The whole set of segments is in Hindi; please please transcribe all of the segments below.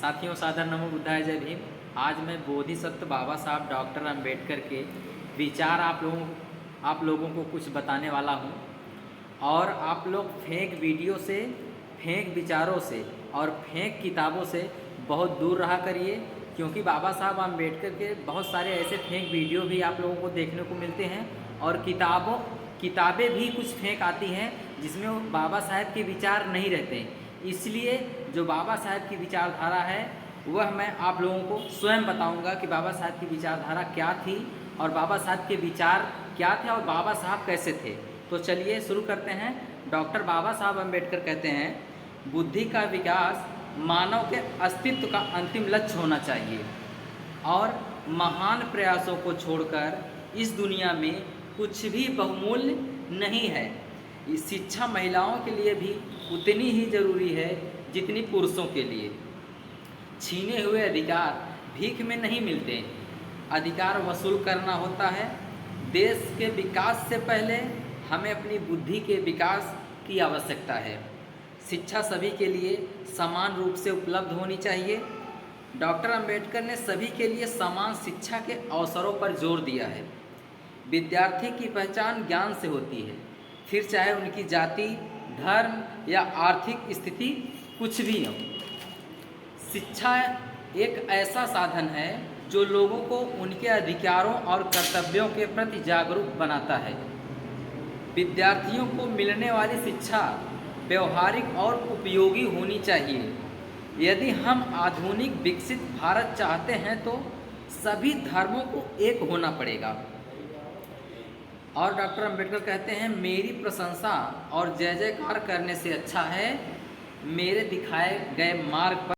साथियों, सादर नमो बुद्धाय, जय भीम। आज मैं बोधिसत्व बाबा साहब डॉक्टर अंबेडकर के विचार आप लोगों को कुछ बताने वाला हूँ। और आप लोग फेक वीडियो से, फेक विचारों से और फेक किताबों से बहुत दूर रहा करिए, क्योंकि बाबा साहब अंबेडकर के बहुत सारे ऐसे फेक वीडियो भी आप लोगों को देखने को मिलते हैं और किताबें भी कुछ फेक आती हैं जिसमें बाबा साहब के विचार नहीं रहते। इसलिए जो बाबा साहब की विचारधारा है वह मैं आप लोगों को स्वयं बताऊंगा कि बाबा साहब की विचारधारा क्या थी और बाबा साहब के विचार क्या थे और बाबा साहब कैसे थे। तो चलिए शुरू करते हैं। डॉक्टर बाबा साहब अंबेडकर कहते हैं, बुद्धि का विकास मानव के अस्तित्व का अंतिम लक्ष्य होना चाहिए और महान प्रयासों को छोड़कर इस दुनिया में कुछ भी बहुमूल्य नहीं है। शिक्षा महिलाओं के लिए भी उतनी ही ज़रूरी है जितनी पुरुषों के लिए। छीने हुए अधिकार भीख में नहीं मिलते, अधिकार वसूल करना होता है। देश के विकास से पहले हमें अपनी बुद्धि के विकास की आवश्यकता है। शिक्षा सभी के लिए समान रूप से उपलब्ध होनी चाहिए। डॉक्टर अंबेडकर ने सभी के लिए समान शिक्षा के अवसरों पर जोर दिया है। विद्यार्थी की पहचान ज्ञान से होती है, फिर चाहे उनकी जाति, धर्म या आर्थिक स्थिति कुछ भी हो। शिक्षा एक ऐसा साधन है जो लोगों को उनके अधिकारों और कर्तव्यों के प्रति जागरूक बनाता है। विद्यार्थियों को मिलने वाली शिक्षा व्यवहारिक और उपयोगी होनी चाहिए। यदि हम आधुनिक विकसित भारत चाहते हैं तो सभी धर्मों को एक होना पड़ेगा। और डॉक्टर अंबेडकर कहते हैं, मेरी प्रशंसा और जय जयकार करने से अच्छा है मेरे दिखाए गए मार्ग पर।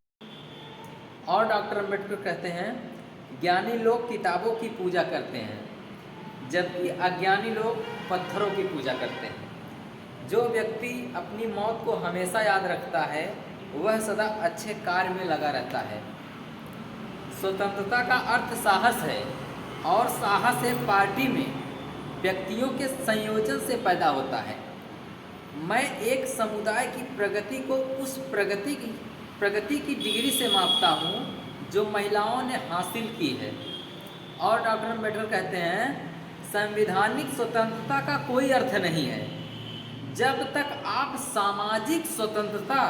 और डॉक्टर अंबेडकर कहते हैं, ज्ञानी लोग किताबों की पूजा करते हैं जबकि अज्ञानी लोग पत्थरों की पूजा करते हैं। जो व्यक्ति अपनी मौत को हमेशा याद रखता है वह सदा अच्छे कार्य में लगा रहता है। स्वतंत्रता का अर्थ साहस है और साहस एक पार्टी में व्यक्तियों के संयोजन से पैदा होता है। मैं एक समुदाय की प्रगति को उस प्रगति की डिग्री से मापता हूँ जो महिलाओं ने हासिल की है। और डॉक्टर अंबेडकर कहते हैं, संवैधानिक स्वतंत्रता का कोई अर्थ नहीं है जब तक आप सामाजिक स्वतंत्रता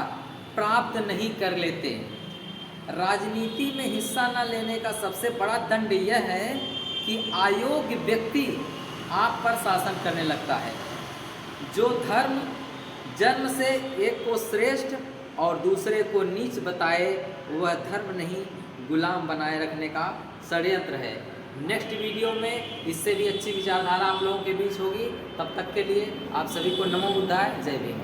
प्राप्त नहीं कर लेते। राजनीति में हिस्सा न लेने का सबसे बड़ा दंड यह है कि अयोग्य व्यक्ति आप पर शासन करने लगता है। जो धर्म जन्म से एक को श्रेष्ठ और दूसरे को नीच बताए वह धर्म नहीं, गुलाम बनाए रखने का षड्यंत्र है। नेक्स्ट वीडियो में इससे भी अच्छी विचारधारा आप लोगों के बीच होगी। तब तक के लिए आप सभी को नमो बुद्धाय, जय भीम।